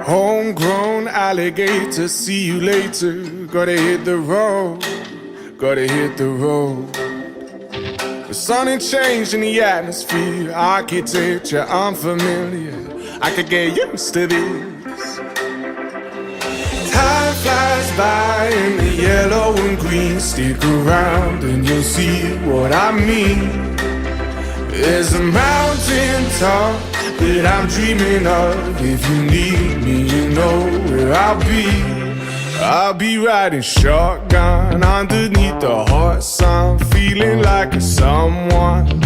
Homegrown alligator, see you later. Gotta hit the road, gotta hit the road. The sun ain't changed in the atmosphere, architecture unfamiliar. I could get used to this. Time flies by in the yellow and green. Stick around and you'll see what I mean. There's a mountain top that I'm dreaming of. If you need me, you know where I'll be. I'll be riding shotgun underneath the hot sun, feeling like a someone.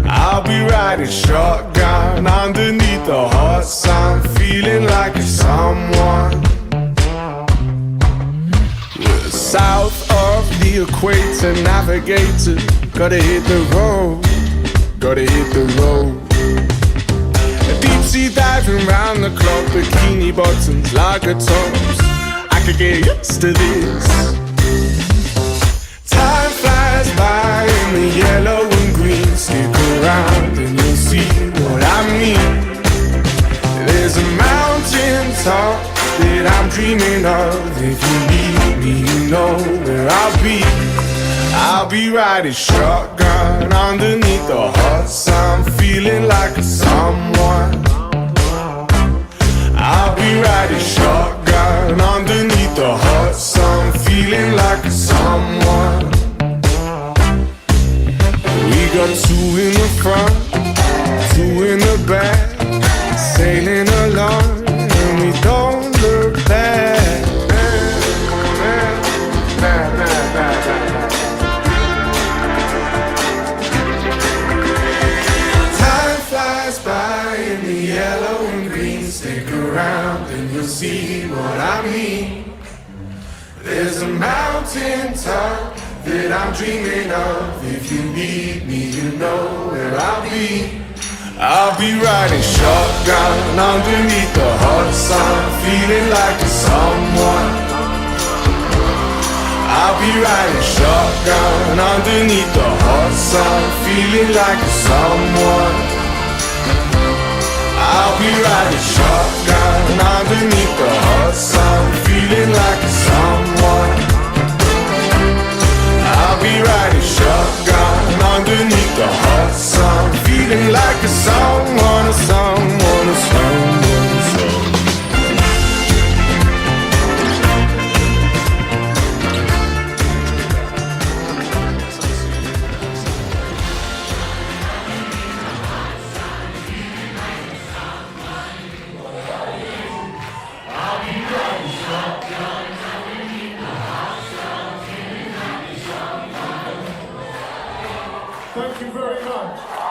I'll be riding shotgun underneath the hot sun, feeling like a someone. We're south of the equator, navigator. Gotta hit the road, gotta hit the road. Deep sea diving round the clock, bikini bottoms, lager tops. I could get used to this. Time flies by in the yellow and green. Stick around and you'll see what I mean. There's a mountain top that I'm dreaming of. If you need me, you know where I'll be. I'll be riding shotgun underneath the hot sun, feeling like a someone. I'll be riding shotgun underneath the hot sun, feeling like a someone. We got two in the front, two in the back, sailing along and we don't look back. Yellow and green, stick around and you'll see what I mean. There's a mountain top that I'm dreaming of. If you need me, you know where I'll be. I'll be riding shotgun underneath the hot sun, feeling like a someone. I'll be riding shotgun underneath the hot sun, feeling like a someone. I'll be riding shotgun underneath the hot sun, feeling like a someone. I'll be riding shotgun underneath the hot sun, feeling like a someone, a someone, a someone, a someone. Thank you very much.